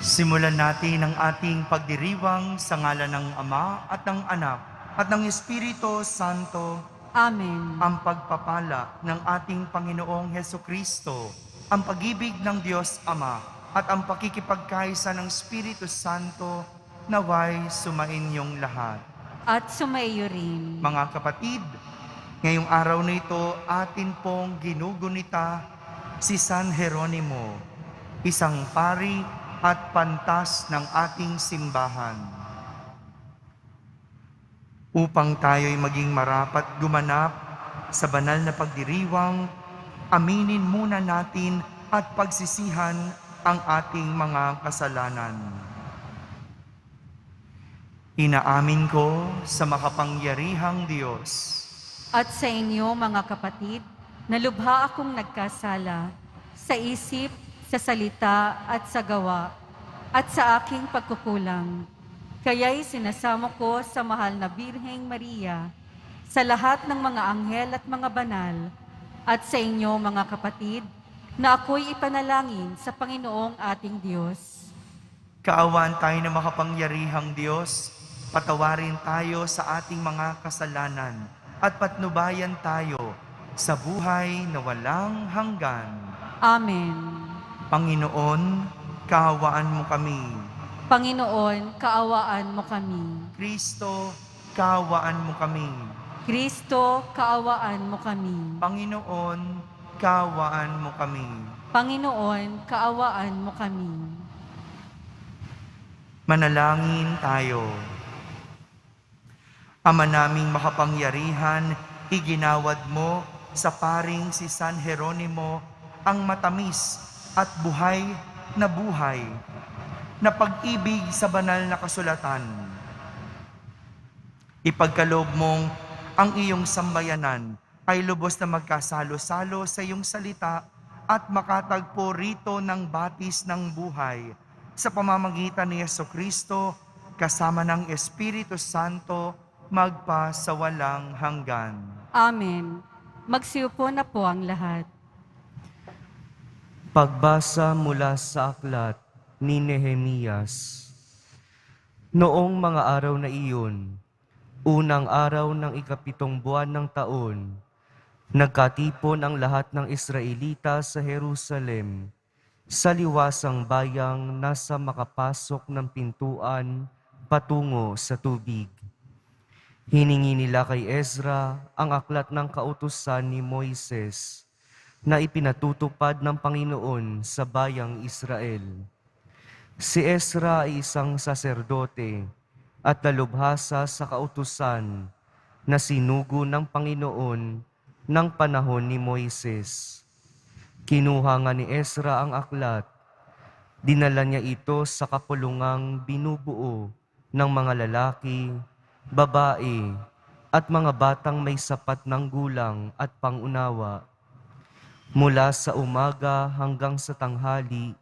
Simulan natin ang ating pagdiriwang sa ngalan ng Ama at ng Anak at ng Espiritu Santo. Amen. Ang pagpapala ng ating Panginoong Hesukristo, ang pag-ibig ng Diyos Ama at ang pakikipagkaisa ng Espiritu Santo naway sumainyong lahat. At sumaiyo rin. Mga kapatid, ngayong araw na ito atin pong ginugunita si San Jeronimo, isang pari at pantas ng ating simbahan. Upang tayo'y maging marapat gumanap sa banal na pagdiriwang, aminin muna natin at pagsisihan ang ating mga kasalanan. Inaamin ko sa makapangyarihang Diyos At sa inyo, mga kapatid, na lubha akong nagkasala sa isip, sa salita at sa gawa, at sa aking pagkukulang. Kaya'y sinasamo ko sa mahal na Birheng Maria, sa lahat ng mga anghel at mga banal, at sa inyo, mga kapatid, na ako'y ipanalangin sa Panginoong ating Diyos. Kaawaan tayo na makapangyarihang Diyos, patawarin tayo sa ating mga kasalanan at patnubayan tayo sa buhay na walang hanggan. Amen. Panginoon, kaawaan mo kami. Panginoon, kaawaan mo kami. Kristo, kaawaan mo kami. Kristo, kaawaan mo kami. Panginoon, kaawaan mo kami. Panginoon, kaawaan mo kami. Manalangin tayo. Ama naming makapangyarihan, iginawad mo sa paring si San Jeronimo ang matamis at buhay na pag-ibig sa banal na kasulatan. Ipagkaloob mong ang iyong sambayanan ay lubos na magkasalo-salo sa iyong salita at makatagpo rito ng batis ng buhay sa pamamagitan ni Jesucristo kasama ng Espiritu Santo magpa sa walang hanggan. Amen. Magsiupo na po ang lahat. Pagbasa mula sa aklat ni Nehemias. Noong mga araw na iyon, unang araw ng ikapitong buwan ng taon, nagkatipon ang lahat ng Israelita sa Jerusalem, sa liwasang bayang nasa makapasok ng pintuan patungo sa tubig. Hiningi nila kay Ezra ang aklat ng kautusan ni Moises na ipinatutupad ng Panginoon sa bayang Israel. Si Ezra ay isang saserdote at nalubhasa sa kautusan na sinugo ng Panginoon ng panahon ni Moises. Kinuha nga ni Ezra ang aklat. Dinala niya ito sa kapulungang binubuo ng mga lalaki, babae, at mga batang may sapat ng gulang at pangunawa. Mula sa umaga hanggang sa tanghali,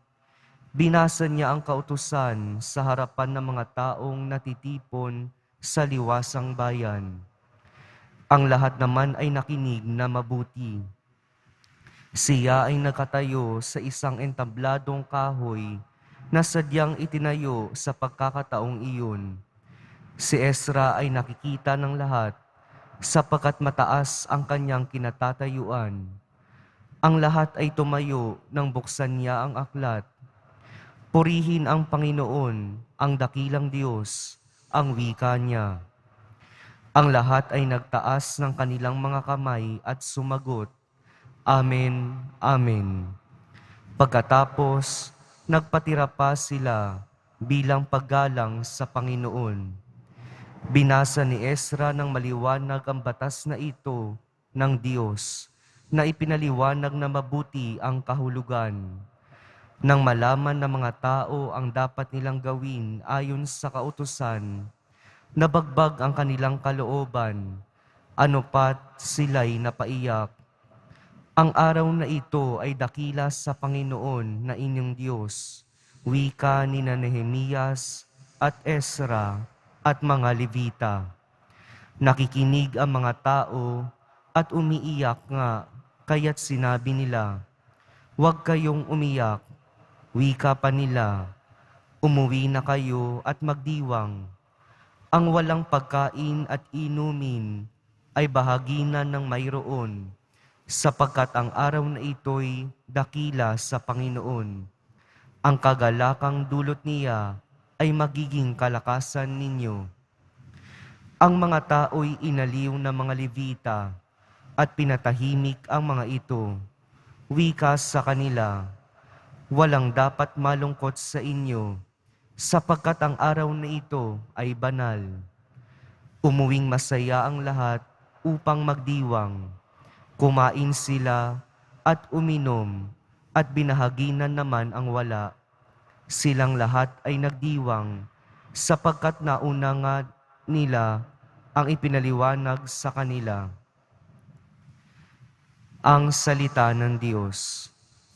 binasa niya ang kautusan sa harapan ng mga taong natitipon sa liwasang bayan. Ang lahat naman ay nakinig na mabuti. Siya ay nakatayo sa isang entabladong kahoy na sadyang itinayo sa pagkakataong iyon. Si Ezra ay nakikita ng lahat sapagkat mataas ang kanyang kinatatayuan. Ang lahat ay tumayo nang buksan niya ang aklat. Purihin ang Panginoon, ang dakilang Diyos, ang wika niya. Ang lahat ay nagtaas ng kanilang mga kamay at sumagot, Amen, Amen. Pagkatapos, nagpatira pa sila bilang paggalang sa Panginoon. Binasa ni Ezra ng maliwanag ang batas na ito ng Diyos na ipinaliwanag na mabuti ang kahulugan. Nang malaman ng mga tao ang dapat nilang gawin ayon sa kautusan, nabagbag ang kanilang kalooban, ano pat sila'y napaiyak. Ang araw na ito ay dakila sa Panginoon na inyong Diyos, wika ni Nehemias at Ezra at mga Levita. Nakikinig ang mga tao at umiiyak nga, kaya't sinabi nila, "Huwag kayong umiyak." Wika pa nila, Umuwi na kayo at magdiwang. Ang walang pagkain at inumin ay bahaginan ng mayroon, sapagkat ang araw na ito'y dakila sa Panginoon. Ang kagalakang dulot niya ay magiging kalakasan ninyo. Ang mga tao'y inaliw ng mga Levita at pinatahimik ang mga ito. Wika sa kanila, walang dapat malungkot sa inyo, sapagkat ang araw na ito ay banal. Umuwing masaya ang lahat upang magdiwang. Kumain sila at uminom at binahaginan naman ang wala. Silang lahat ay nagdiwang sapagkat nauna nga nila ang ipinaliwanag sa kanila. Ang salita ng Diyos.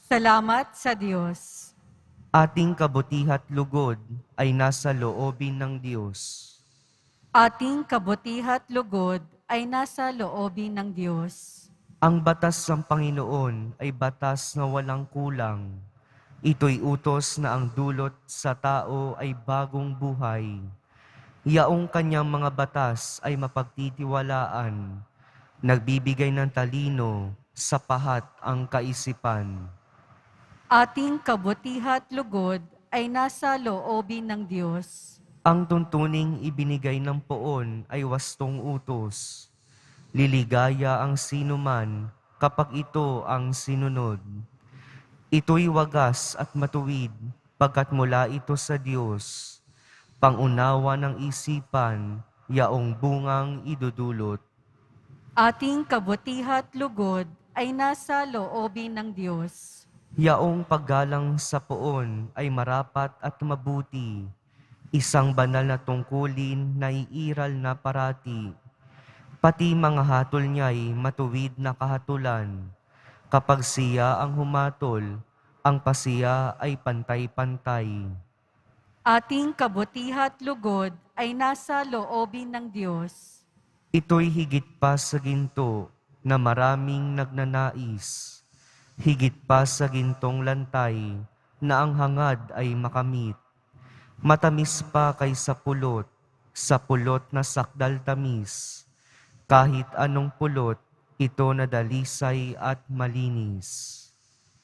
Salamat sa Diyos. Ating kabutihat lugod ay nasa loobin ng Diyos. Ating kabutihat lugod ay nasa loobin ng Diyos. Ang batas ng Panginoon ay batas na walang kulang. Ito'y utos na ang dulot sa tao ay bagong buhay. Yaong kanyang mga batas ay mapagtitiwalaan. Nagbibigay ng talino sa pahat ang kaisipan. Ating kabutihat lugod ay nasa loobin ng Diyos. Ang tuntuning ibinigay ng poon ay wastong utos. Liligaya ang sinuman kapag ito ang sinunod. Ito'y wagas at matuwid pagkat mula ito sa Diyos. Pangunawa ng isipan, yaong bungang idudulot. Ating kabutihat lugod ay nasa loobin ng Diyos. Yaong paggalang sa poon ay marapat at mabuti. Isang banal na tungkulin na iiral na parati. Pati mga hatol niya'y matuwid na kahatulan. Kapag siya ang humatol, ang pasiya ay pantay-pantay. Ating kabutihat lugod ay nasa loobin ng Diyos. Ito'y higit pa sa ginto na maraming nagnanais. Higit pa sa gintong lantay na ang hangad ay makamit. Matamis pa kaysa pulot, sa pulot na sakdal tamis. Kahit anong pulot, ito na dalisay at malinis.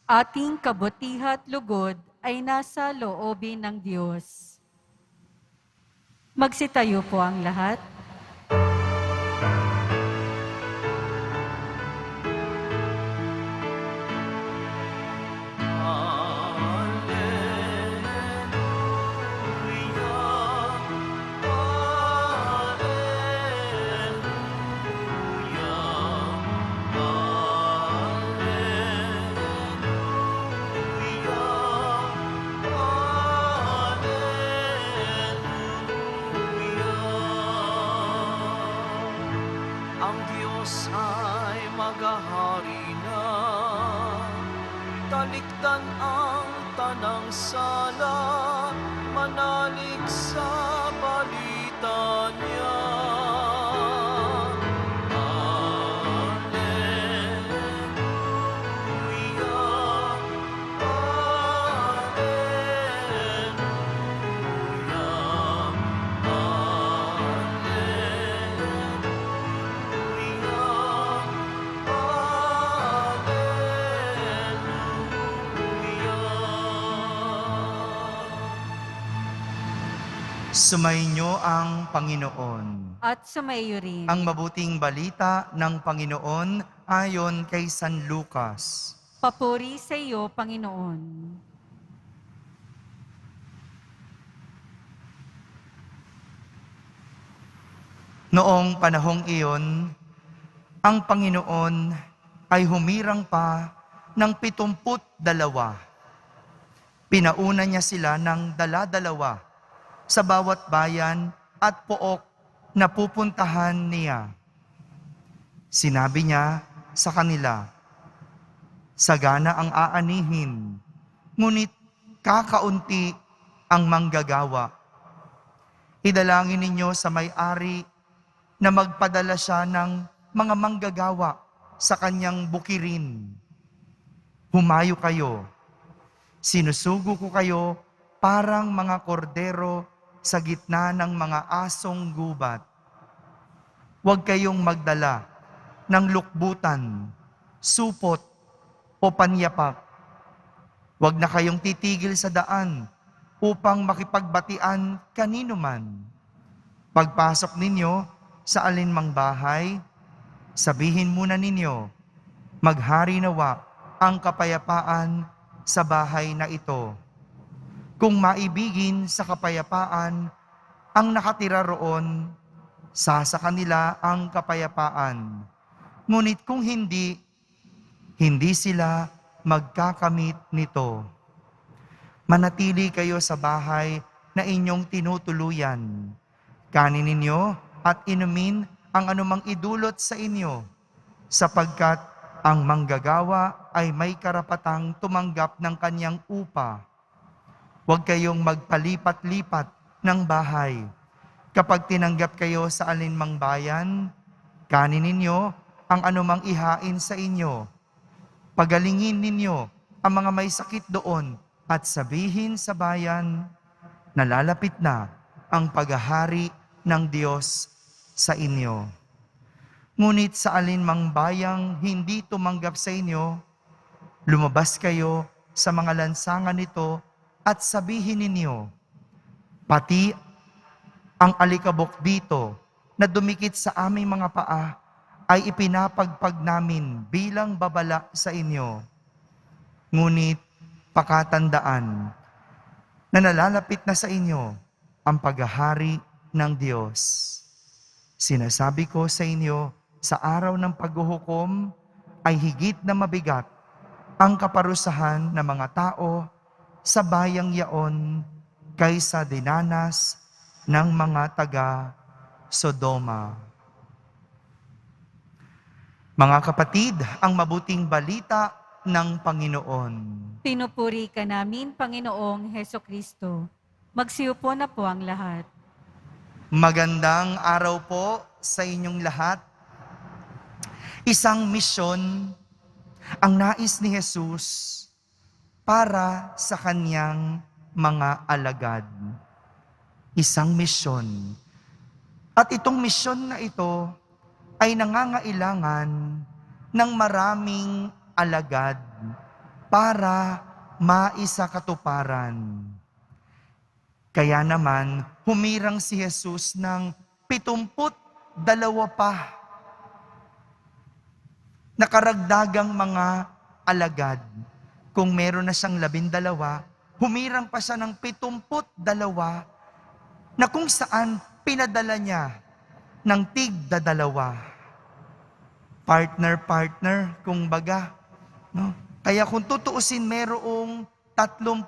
Ating kabutihat lugod ay nasa loobin ng Diyos. Magsitayo po ang lahat. Ang Diyos ay maghahari na, talikdan ang tanang sala, manalig sa balita niya. Alleluia, Sumainyo ang Panginoon. At sumayo rin. Ang mabuting balita ng Panginoon ayon kay San Lucas. Papuri sa iyo, Panginoon. Noong panahong iyon, ang Panginoon ay humirang pa ng 72. Pinauna niya sila ng dala-dalawa sa bawat bayan at pook na pupuntahan niya. Sinabi niya sa kanila, sagana ang aanihin, ngunit kakaunti ang manggagawa. Idalangin ninyo sa may-ari na magpadala siya ng mga manggagawa sa kanyang bukirin. Humayo kayo. Sinusugo ko kayo parang mga kordero sa gitna ng mga asong gubat. Huwag kayong magdala ng lukbutan, supot o panyapak. Huwag na kayong titigil sa daan upang makipagbatian kanino man. Pagpasok ninyo sa alinmang bahay, sabihin muna ninyo, maghari nawa ang kapayapaan sa bahay na ito. Kung maibigin sa kapayapaan ang nakatira roon, sa kanila ang kapayapaan. Ngunit kung hindi, hindi sila magkakamit nito. Manatili kayo sa bahay na inyong tinutuluyan. Kanin ninyo at inumin ang anumang idulot sa inyo, sapagkat ang manggagawa ay may karapatang tumanggap ng kanyang upa. Huwag kayong magpalipat-lipat ng bahay. Kapag tinanggap kayo sa alinmang bayan, kanin ninyo ang anumang ihain sa inyo. Pagalingin ninyo ang mga may sakit doon at sabihin sa bayan, nalalapit na ang paghahari ng Diyos sa inyo. Ngunit sa alinmang bayang hindi tumanggap sa inyo, lumabas kayo sa mga lansangan nito at sabihin ninyo, pati ang alikabok dito na dumikit sa aming mga paa ay ipinapagpag namin bilang babala sa inyo. Ngunit pakatandaan na nalalapit na sa inyo ang paghahari ng Diyos. Sinasabi ko sa inyo, sa araw ng paghuhukom ay higit na mabigat ang kaparusahan ng mga tao sa bayang yaon kaysa dinanas ng mga taga Sodoma. Mga kapatid, ang mabuting balita ng Panginoon. Pinupuri ka namin, Panginoong Heso Kristo. Magsiupo na po ang lahat. Magandang araw po sa inyong lahat. Isang misyon ang nais ni Jesus para sa kanyang mga alagad. Isang misyon. At itong misyon na ito ay nangangailangan ng maraming alagad para maisakatuparan. Kaya naman, humirang si Jesus ng 72 pa na karagdagang mga alagad. Kung meron na siyang 12, humirang pa siya ng 72 na kung saan pinadala niya ng tig-2. Partner, kung baga. No? Kaya kung tutuusin, merong 36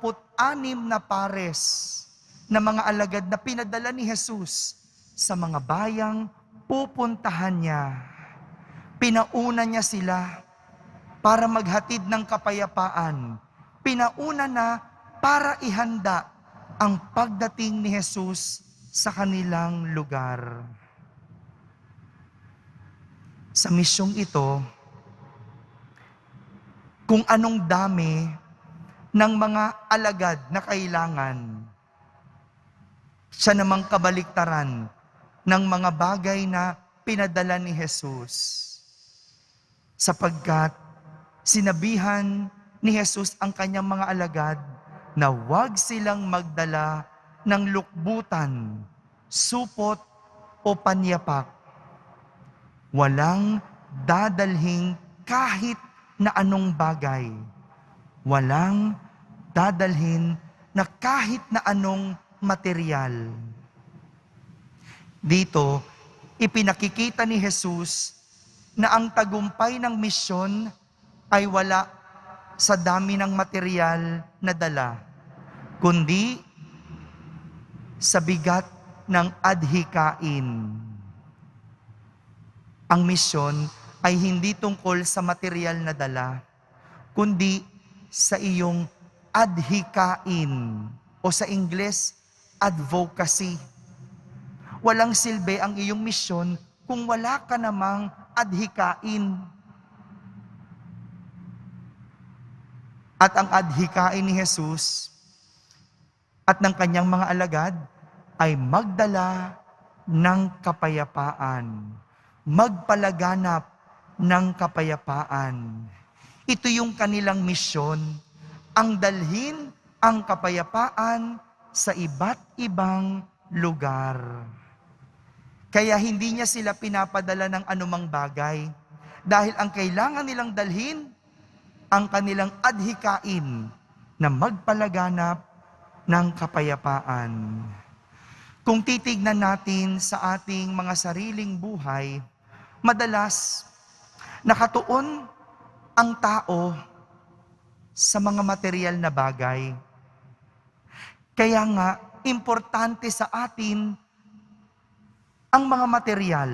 na pares na mga alagad na pinadala ni Jesus sa mga bayang pupuntahan niya. Pinauna niya sila para maghatid ng kapayapaan. Pinauna na para ihanda ang pagdating ni Jesus sa kanilang lugar. Sa misyong ito, kung anong dami ng mga alagad na kailangan, siya namang kabaliktaran ng mga bagay na pinadala ni Jesus. Sapagkat sinabihan ni Jesus ang kanyang mga alagad na huwag silang magdala ng lukbutan, supot o panyapak. Walang dadalhing kahit na anong bagay. Walang dadalhin na kahit na anong material. Dito, ipinakikita ni Jesus na ang tagumpay ng misyon ay wala sa dami ng material na dala, kundi sa bigat ng adhikain. Ang misyon ay hindi tungkol sa material na dala, kundi sa iyong adhikain o sa Ingles, advocacy. Walang silbi ang iyong misyon kung wala ka namang adhikain. At ang adhikain ni Jesus at ng kanyang mga alagad ay magdala ng kapayapaan, magpalaganap ng kapayapaan. Ito yung kanilang misyon, ang dalhin ang kapayapaan sa iba't ibang lugar. Kaya hindi niya sila pinapadala ng anumang bagay, dahil ang kailangan nilang dalhin, ang kanilang adhikain na magpalaganap ng kapayapaan. Kung titignan natin sa ating mga sariling buhay, madalas nakatuon ang tao sa mga material na bagay. Kaya nga, importante sa atin ang mga material.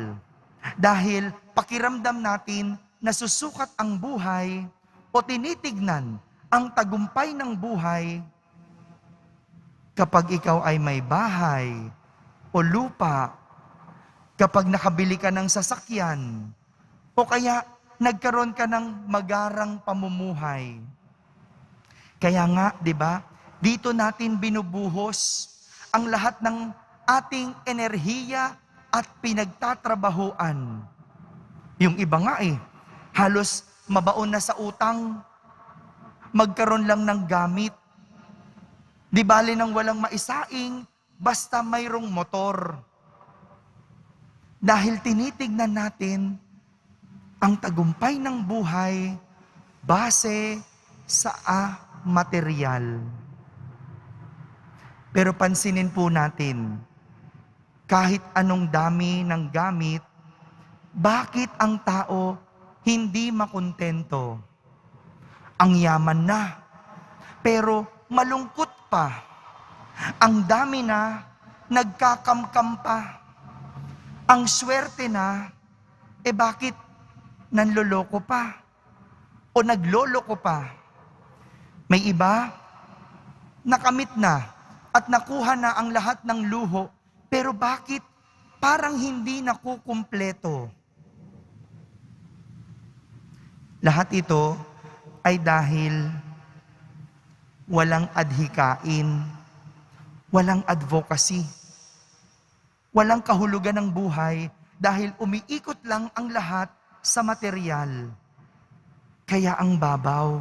Dahil pakiramdam natin na susukat ang buhay o tinitignan ang tagumpay ng buhay kapag ikaw ay may bahay o lupa, kapag nakabili ka ng sasakyan, o kaya nagkaroon ka ng magarang pamumuhay. Kaya nga, di ba, dito natin binubuhos ang lahat ng ating enerhiya at pinagtatrabahuan. Yung iba nga halos mabaon na sa utang, magkaroon lang ng gamit. Di bali nang walang maisaing, basta mayroong motor. Dahil tinitignan natin ang tagumpay ng buhay base sa material. Pero pansinin po natin, kahit anong dami ng gamit, bakit ang tao hindi makontento? Ang yaman na, pero malungkot pa. Ang dami na, nagkakamkam pa. Ang swerte na, bakit nanloloko pa? O nagloloko pa? May iba, nakamit na at nakuha na ang lahat ng luho, pero bakit parang hindi nakukumpleto? Lahat ito ay dahil walang adhikain, walang advocacy, walang kahulugan ng buhay dahil umiikot lang ang lahat sa material. Kaya ang babaw.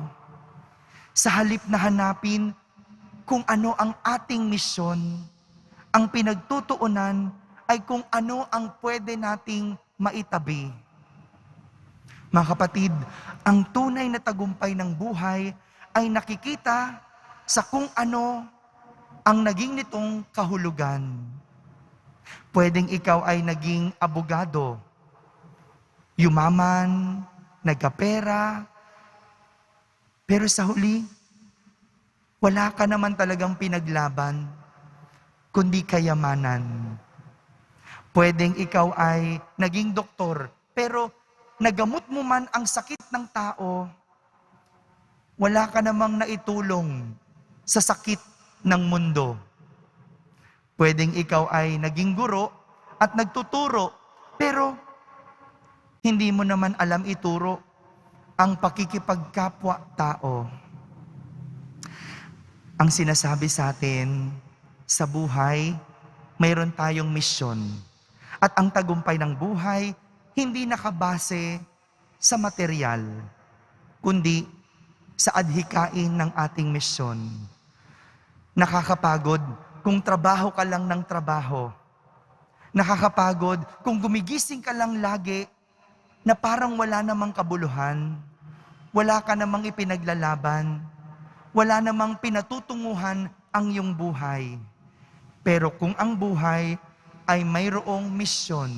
Sa halip na hanapin kung ano ang ating misyon, ang pinagtutuunan ay kung ano ang pwede nating maitabi. Mga kapatid, ang tunay na tagumpay ng buhay ay nakikita sa kung ano ang naging nitong kahulugan. Pwedeng ikaw ay naging abogado, yumaman, nagkapera, pero sa huli, wala ka naman talagang pinaglaban, kundi kayamanan. Pwedeng ikaw ay naging doktor, pero nagamot mo man ang sakit ng tao, wala ka namang naitulong sa sakit ng mundo. Pwedeng ikaw ay naging guro at nagtuturo, pero hindi mo naman alam ituro ang pakikipagkapwa-tao. Ang sinasabi sa atin, sa buhay, mayroon tayong misyon. At ang tagumpay ng buhay, hindi nakabase sa material, kundi sa adhikain ng ating misyon. Nakakapagod kung trabaho ka lang ng trabaho. Nakakapagod kung gumigising ka lang lagi na parang wala namang kabuluhan, wala ka namang ipinaglalaban, wala namang pinatutunguhan ang iyong buhay. Pero kung ang buhay ay mayroong misyon,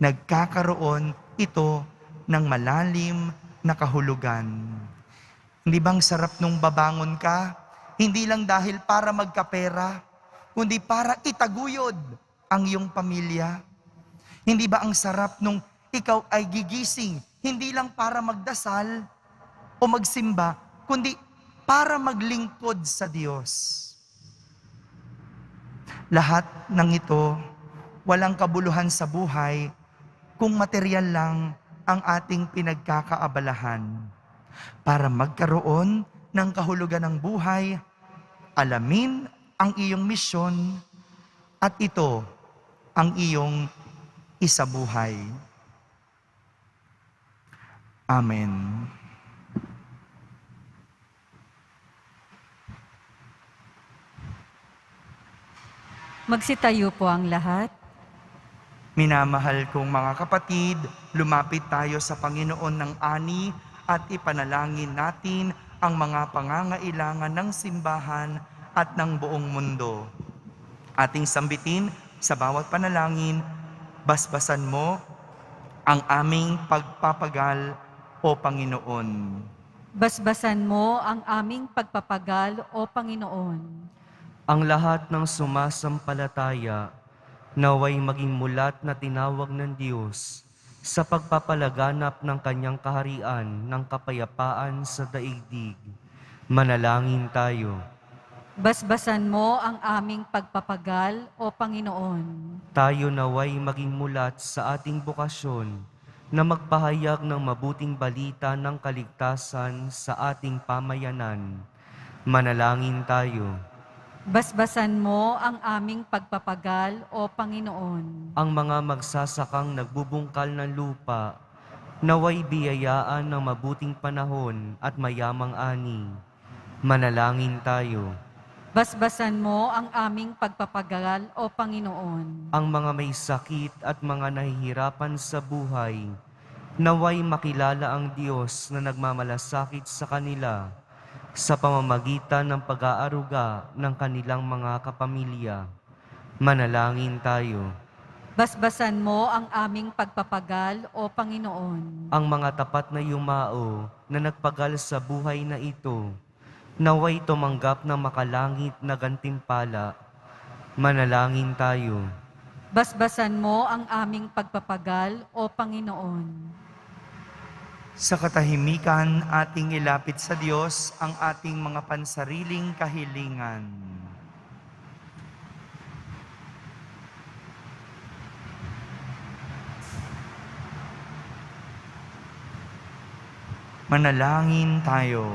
nagkakaroon ito ng malalim na kahulugan. Hindi bang sarap nung babangon ka, hindi lang dahil para magkapera, kundi para itaguyod ang iyong pamilya? Hindi ba ang sarap nung ikaw ay gigising, hindi lang para magdasal o magsimba, kundi para maglingkod sa Diyos? Lahat ng ito, walang kabuluhan sa buhay kung material lang ang ating pinagkakaabalahan. Para magkaroon ng kahulugan ng buhay, alamin ang iyong misyon at ito ang iyong isabuhay. Amen. Magsitayo po ang lahat. Minamahal kong mga kapatid, lumapit tayo sa Panginoon ng ani at ipanalangin natin ang mga pangangailangan ng simbahan at ng buong mundo. Ating sambitin sa bawat panalangin, basbasan mo ang aming pagpapagal o Panginoon. Basbasan mo ang aming pagpapagal o Panginoon. Ang lahat ng sumasampalataya naway maging mulat na tinawag ng Diyos sa pagpapalaganap ng kanyang kaharian ng kapayapaan sa daigdig. Manalangin tayo. Basbasan mo ang aming pagpapagal o Panginoon. Tayo naway maging mulat sa ating bukasyon na magpahayag ng mabuting balita ng kaligtasan sa ating pamayanan. Manalangin tayo. Basbasan mo ang aming pagpapagal o Panginoon. Ang mga magsasakang nagbubungkal ng lupa, naway biyayaan ng mabuting panahon at mayamang ani. Manalangin tayo. Basbasan mo ang aming pagpapagal o Panginoon. Ang mga may sakit at mga nahihirapan sa buhay, naway makilala ang Diyos na nagmamalasakit sa kanila sa pamamagitan ng pag-aaruga ng kanilang mga kapamilya. Manalangin tayo. Basbasan mo ang aming pagpapagal o Panginoon. Ang mga tapat na yumao na nagpagal sa buhay na ito, naway tumanggap ng makalangit na gantimpala. Manalangin tayo. Basbasan mo ang aming pagpapagal o Panginoon. Sa katahimikan, ating ilapit sa Diyos ang ating mga pansariling kahilingan. Manalangin tayo.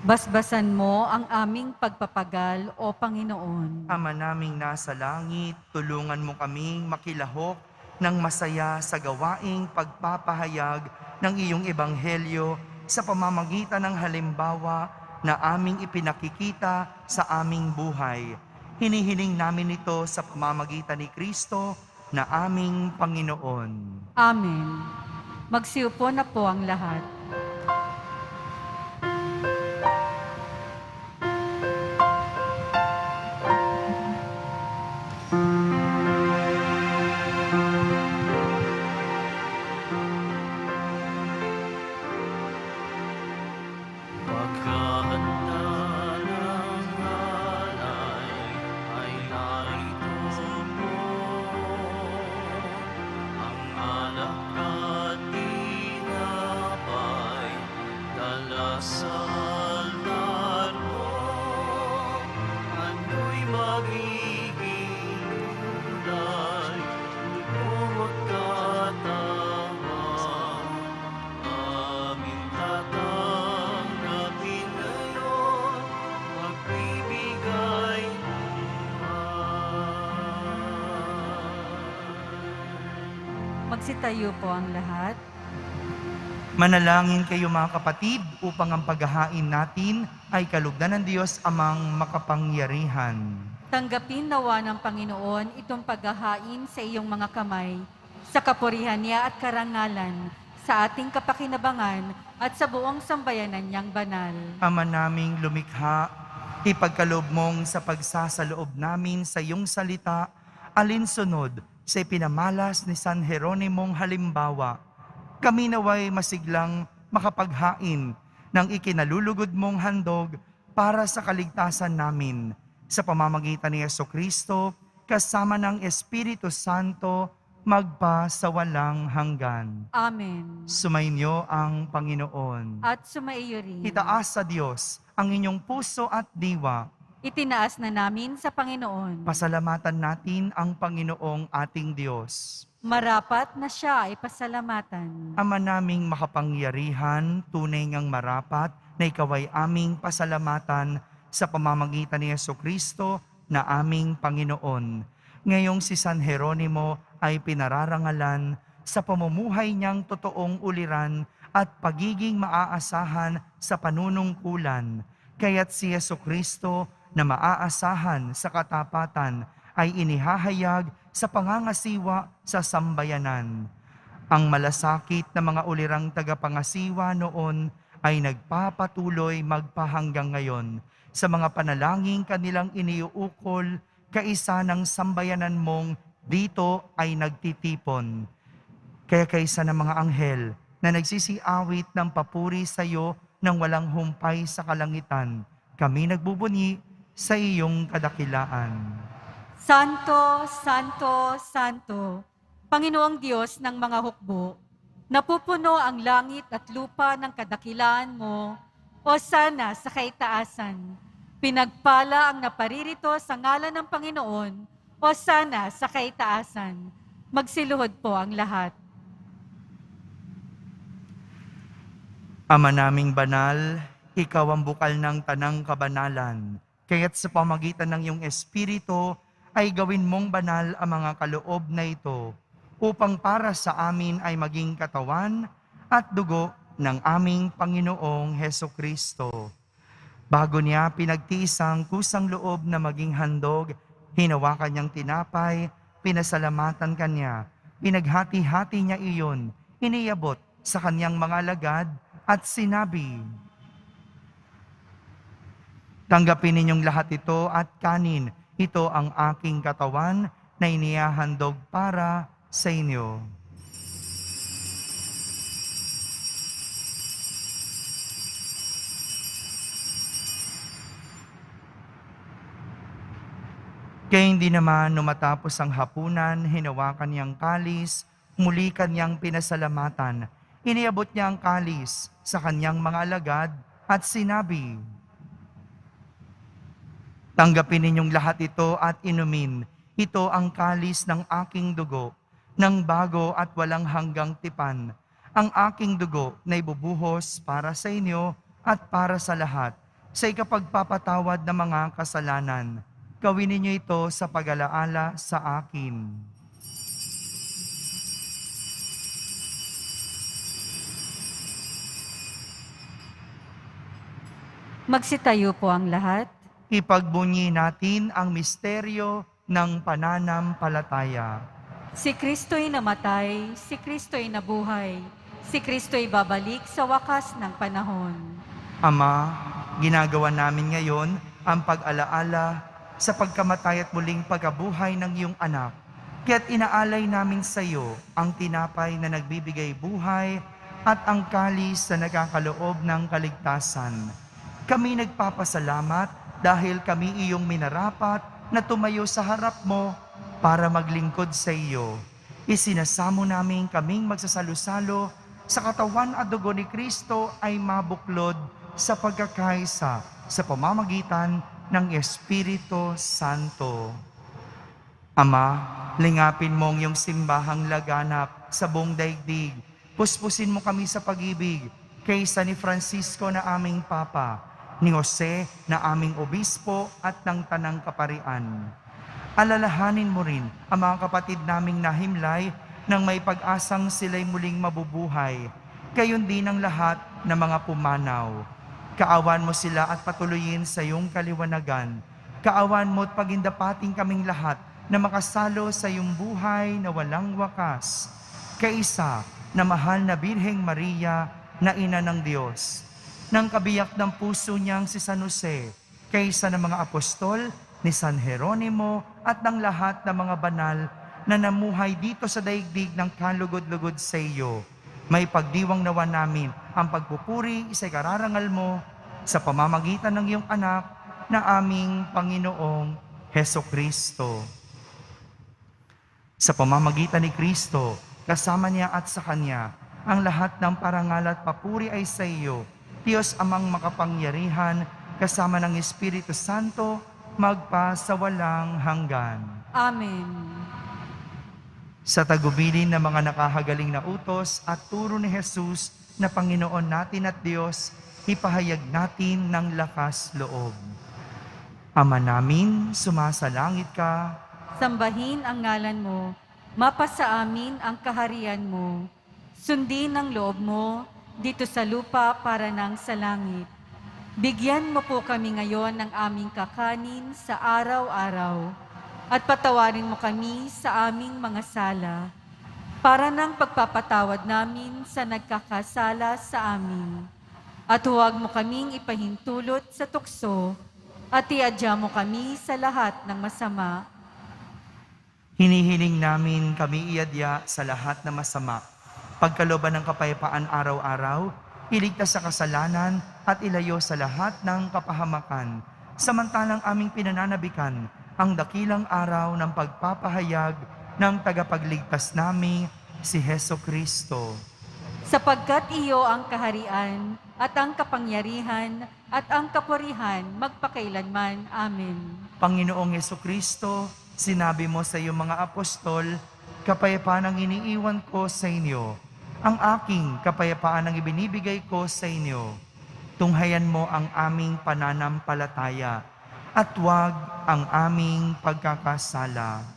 Basbasan mo ang aming pagpapagal o Panginoon. Ama naming nasa langit, tulungan mo kaming makilahok ng masaya sa gawaing pagpapahayag ng iyong ebanghelyo sa pamamagitan ng halimbawa na aming ipinakikita sa aming buhay. Hinihiling namin ito sa pamamagitan ni Kristo na aming Panginoon. Amen. Magsiupo na po ang lahat. Paghahanda ng alay ay narito mo. Ang alak at tinapay dala sa altar mo. Ano'y magiging kulay, di ko magkatawa. Aming tatanggapin ngayon, magbibigay buhay. Magsitayo po ang lahat. Manalangin kayo mga kapatid upang ang paghahain natin ay kalugdan ng Diyos amang makapangyarihan. Tanggapin nawa ng Panginoon itong paghahain sa iyong mga kamay, sa kapurihan niya at karangalan, sa ating kapakinabangan at sa buong sambayanan niyang banal. Ama naming lumikha, ipagkaloob mong sa pagsasaloob namin sa iyong salita, alinsunod sa ipinamalas ni San Jeronimong halimbawa, kami naway masiglang makapaghain ng ikinalulugod mong handog para sa kaligtasan namin sa pamamagitan ni Jesucristo kasama ng Espiritu Santo magpa sa walang hanggan. Amen. Sumainyo ang Panginoon. At sumaiyo rin. Itaas sa Diyos ang inyong puso at diwa. Itinaas na namin sa Panginoon. Pasalamatan natin ang Panginoong ating Diyos. Marapat na siya ay pasalamatan. Ama naming makapangyarihan, tunay ngang marapat na ikaw ay aming pasalamatan sa pamamagitan ni Jesucristo na aming Panginoon. Ngayong si San Jeronimo ay pinararangalan sa pamumuhay niyang totoong uliran at pagiging maaasahan sa panunungkulan. Kaya't si Jesucristo na maaasahan sa katapatan ay inihahayag sa pangangasiwa sa sambayanan. Ang malasakit na mga ulirang tagapangasiwa noon ay nagpapatuloy magpahanggang ngayon sa mga panalangin kanilang iniuukol, kaisa ng sambayanan mong dito ay nagtitipon. Kaya kaisa ng mga anghel na nagsisiawit ng papuri sa iyo nang walang humpay sa kalangitan, kami nagbubunyi sa iyong kadakilaan. Santo, Santo, Santo, Panginoong Diyos ng mga hukbo, napupuno ang langit at lupa ng kadakilaan mo, o sana sa kaitaasan. Pinagpala ang naparirito sa ngalan ng Panginoon, o sana sa kaitaasan. Magsiluhod po ang lahat. Ama naming banal, ikaw ang bukal ng tanang kabanalan, kaya't sa pamagitan ng iyong Espiritu ay gawin mong banal ang mga kaloob na ito, upang para sa amin ay maging katawan at dugo ng aming Panginoong Hesukristo. Bago niya pinagtiis ang kusang loob na maging handog, hinawakan niyang tinapay, pinasalamatan kanya, pinaghati-hati niya iyon, iniyabot sa kanyang mga alagad at sinabi, "Tanggapin ninyong lahat ito at kanin, ito ang aking katawan na inihahandog para sa inyo." Kaya hindi naman numatapos ang hapunan, hinawakan niyang kalis, muli kanyang pinasalamatan. Iniabot niya ang kalis sa kanyang mga alagad at sinabi, "Tanggapin ninyong lahat ito at inumin. Ito ang kalis ng aking dugo, ng bago at walang hanggang tipan. Ang aking dugo na ibubuhos para sa inyo at para sa lahat, sa ikapagpapatawad ng mga kasalanan. Gawin ninyo ito sa pag-alaala sa akin." Magsitayo po ang lahat. Ipagbunyi natin ang misteryo ng pananampalataya. Si Kristo'y namatay, si Kristo'y nabuhay, si Kristo'y babalik sa wakas ng panahon. Ama, ginagawa namin ngayon ang pag-alaala sa pagkamatay at muling pagkabuhay ng iyong anak. Kaya't inaalay namin sa iyo ang tinapay na nagbibigay buhay at ang kalis na nagkakaloob ng kaligtasan. Kami nagpapasalamat dahil kami iyong minarapat na tumayo sa harap mo para maglingkod sa iyo. Isinasamo namin kaming magsasalo-salo sa katawan at dugo ni Kristo ay mabuklod sa pagkakaisa sa pamamagitan ng Espiritu Santo. Ama, lingapin mo ang iyong simbahang laganap sa buong daigdig. Puspusin mo kami sa pag-ibig kaysa ni Francisco na aming Papa, ni Jose na aming Obispo at ng Tanang Kaparian. Alalahanin mo rin ang mga kapatid naming nahimlay nang may pag-asang sila'y muling mabubuhay. Gayon din ang lahat ng mga pumanaw. Kaawan mo sila at patuloyin sa iyong kaliwanagan. Kaawan mo at pagindapating kaming lahat na makasalo sa iyong buhay na walang wakas. Kaisa na mahal na Birheng Maria na Ina ng Diyos. Nang kabiyak ng puso niyang si San Jose, kaysa ng mga apostol ni San Jeronimo at ng lahat ng mga banal na namuhay dito sa daigdig ng kalugod-lugod sa iyo. May pagdiwang nawa namin ang pagpupuri sa kararangal mo sa pamamagitan ng iyong anak na aming Panginoong Hesukristo. Sa pamamagitan ni Kristo, kasama niya at sa Kanya, ang lahat ng parangal at papuri ay sa iyo, Diyos amang makapangyarihan, kasama ng Espiritu Santo, magpa sa walang hanggan. Amen. Sa tagubilin ng mga nakahagaling na utos at turo ni Jesus na Panginoon natin at Diyos, ipahayag natin ng lakas loob. Ama namin, sumasalangit ka. Sambahin ang ngalan mo, mapasa amin ang kaharian mo. Sundin ang loob mo dito sa lupa para nang sa langit. Bigyan mo po kami ngayon ng aming kakanin sa araw-araw at patawarin mo kami sa aming mga sala para nang pagpapatawad namin sa nagkakasala sa amin. At huwag mo kaming ipahintulot sa tukso at iadya mo kami sa lahat ng masama. Hinihiling namin kami iadya sa lahat na masama. Pagkalooban ng kapayapaan araw-araw, iligtas sa kasalanan at ilayo sa lahat ng kapahamakan. Samantalang aming pinananabikan ang dakilang araw ng pagpapahayag ng tagapagligtas namin, si Heso Kristo. Sapagkat iyo ang kaharian at ang kapangyarihan at ang kapurihan magpakailanman. Amen. Panginoong Heso Kristo, sinabi mo sa iyong mga apostol, kapayapaan ang iniiwan ko sa inyo. Ang aking kapayapaan ang ibinibigay ko sa inyo. Tunghayan mo ang aming pananampalataya at huwag ang aming pagkakasala.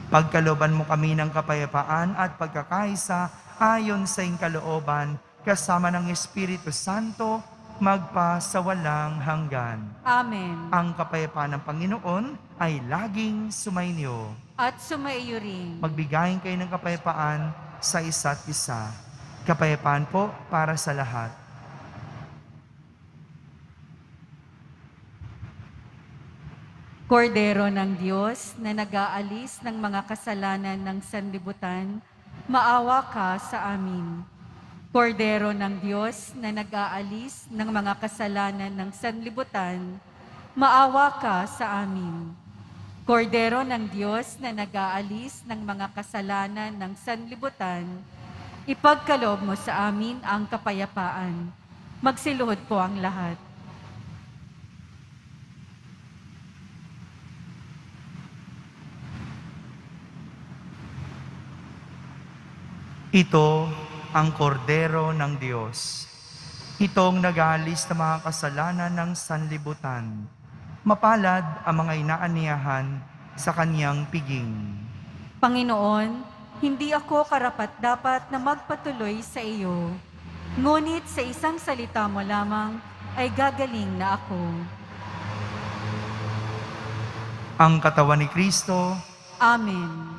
Pagkalooban mo kami ng kapayapaan at pagkakaisa ayon sa iyong kalooban, kasama ng Espiritu Santo, magpa sa walang hanggan. Amen. Ang kapayapaan ng Panginoon ay laging sumainyo. At sumaiyo rin. Magbigayin kayo ng kapayapaan sa isa't isa. Kapayapaan po para sa lahat. Kordero ng Diyos na nag-aalis ng mga kasalanan ng sanlibutan, maawa ka sa amin. Kordero ng Diyos na nag-aalis ng mga kasalanan ng sanlibutan, maawa ka sa amin. Kordero ng Diyos na nag-aalis ng mga kasalanan ng sanlibutan, ipagkaloob mo sa amin ang kapayapaan. Magsiluhod po ang lahat. Ito ang kordero ng Diyos. Itong nag-aalis ng mga kasalanan ng sanlibutan. Mapalad ang mga inaaniyahan sa kanyang piging. Panginoon, hindi ako karapat-dapat na magpatuloy sa iyo. Ngunit sa isang salita mo lamang ay gagaling na ako. Ang katawan ni Kristo, Amen.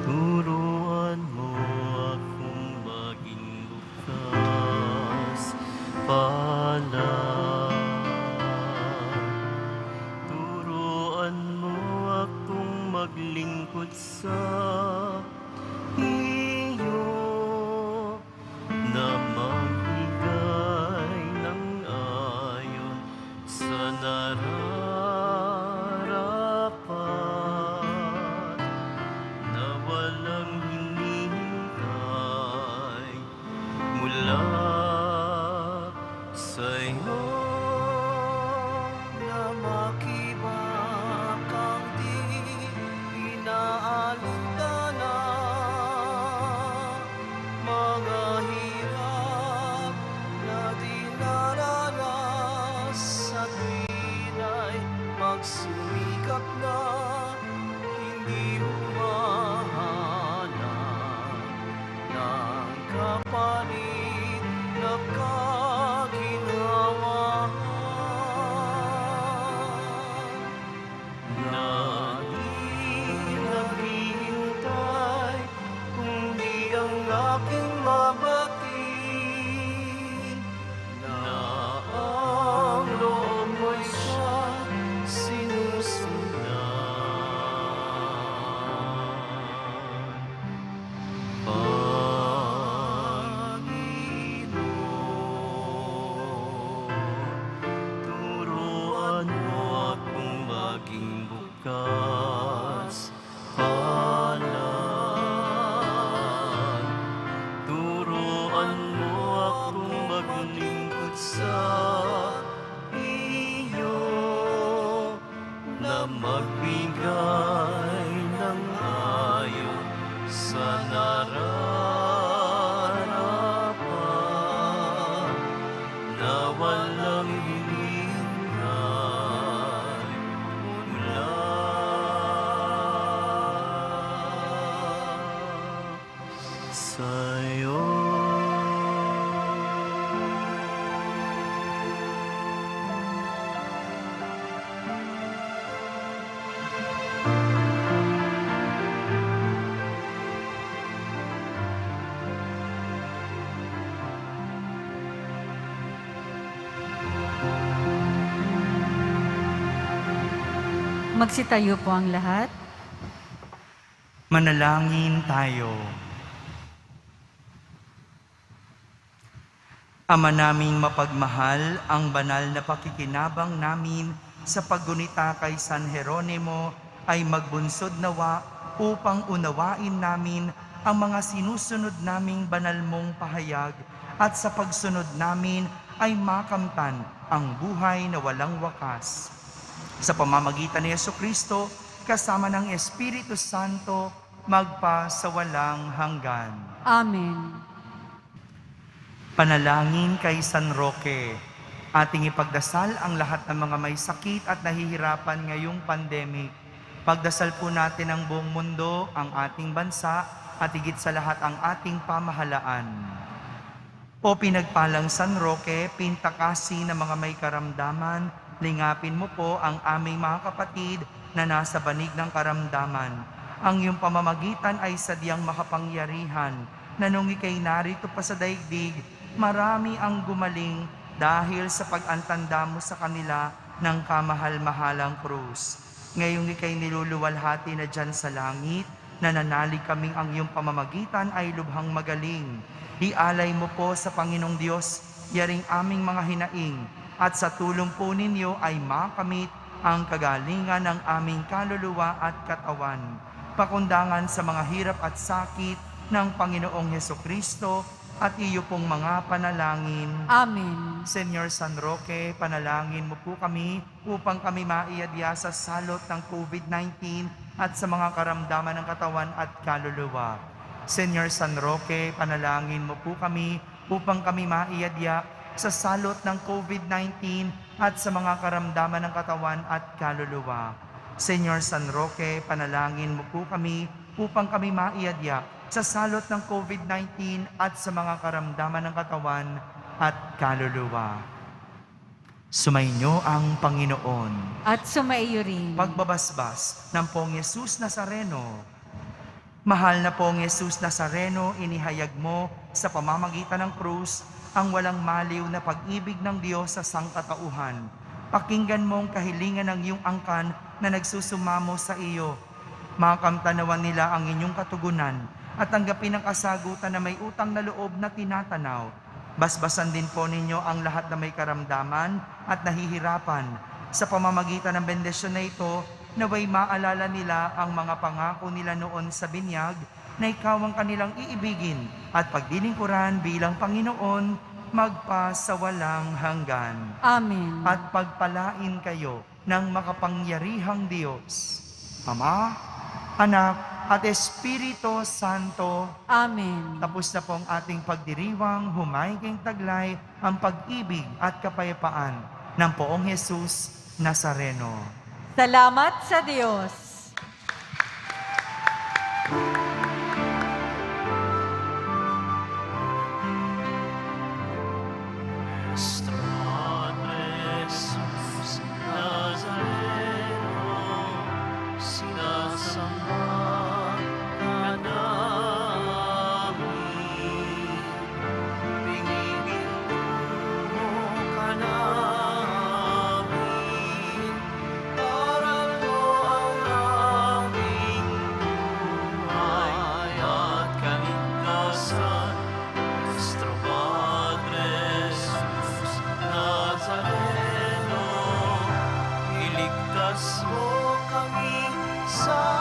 Turuan mo akong maging bukas palad. Turuan mo akong maglingkod sa iyo na magbigay ng ayon sa nararapat na walang hinihintay mula sa'yo. Na makibakang di inaalintana, mga hirap na dinaranas sa tuwina'y magsumikap na hindi humahanap ng kapalit na kaginhawaan. Na di naghihintay kundi ang aking mabatid, na ang loob mo'y siya'y na magbigay ng ayon sa nararapat na walang hinihintay mula sa'yo. Magsitayo po ang lahat. Manalangin tayo. Ama naming mapagmahal, ang banal na pakikinabang namin sa paggunita kay San Jeronimo ay magbunsod nawa upang unawain namin ang mga sinusunod naming banal mong pahayag at sa pagsunod namin ay makamtan ang buhay na walang wakas. Sa pamamagitan ni Jesucristo, kasama ng Espiritu Santo, magpa sa walang hanggan. Amen. Panalangin kay San Roque. Ating ipagdasal ang lahat ng mga may sakit at nahihirapan ngayong pandemic. Pagdasal po natin ang buong mundo, ang ating bansa, at higit sa lahat ang ating pamahalaan. O pinagpalang San Roque, pintakasi ng mga may karamdaman, lingapin mo po ang aming mga kapatid na nasa banig ng karamdaman. Ang iyong pamamagitan ay sadyang makapangyarihan na nung ika'y narito pa sa daigdig, marami ang gumaling dahil sa pag-antanda mo sa kanila ng kamahal-mahalang krus. Ngayong ika'y niluluwalhati na dyan sa langit, nananalig kaming ang iyong pamamagitan ay lubhang magaling. Ialay mo po sa Panginoong Diyos, yaring aming mga hinaing, at sa tulong po ninyo ay makamit ang kagalingan ng aming kaluluwa at katawan. Pakundangan sa mga hirap at sakit ng Panginoong Hesukristo at iyo pong mga panalangin. Amen. Senyor San Roque, panalangin mo po kami upang kami maiadya sa salot ng COVID-19 at sa mga karamdaman ng katawan at kaluluwa. Senyor San Roque, panalangin mo po kami upang kami maiadya sa salot ng COVID-19 at sa mga karamdaman ng katawan at kaluluwa. Senyor San Roque, panalangin mo po kami upang kami maiadya sa salot ng COVID-19 at sa mga karamdaman ng katawan at kaluluwa. Sumainyo ang Panginoon. At sumaiyo rin. Pagbabasbas ng Pong Yesus Nazareno. Mahal na Pong Yesus Nazareno, inihayag mo sa pamamagitan ng krus ang walang maliw na pag-ibig ng Diyos sa sangkatauhan. Pakinggan mong kahilingan ng iyong angkan na nagsusumamo sa iyo. Makamtanawan nila ang inyong katugunan at tanggapin ang kasagutan na may utang na loob na tinatanaw. Basbasan din po ninyo ang lahat na may karamdaman at nahihirapan. Sa pamamagitan ng bendisyon na ito, naway maalala nila ang mga pangako nila noon sa binyag na ikaw ang kanilang iibigin at pagdilingkuran bilang Panginoon magpa sa walang hanggan. Amen. At pagpalain kayo ng makapangyarihang Diyos, Ama, Anak, at Espiritu Santo. Amen. Tapos na po ang ating pagdiriwang, humayging taglay ang pag-ibig at kapayapaan ng Poong Jesus Nazareno. Salamat sa Diyos. Nuestro Padre Jesus Nazareno, sinasamba ka namin. Pinipinto ka namin, para mo ang aming buhay at kaligtasan. Nuestro Padre Jesus Nazareno, iligtas mo kami sa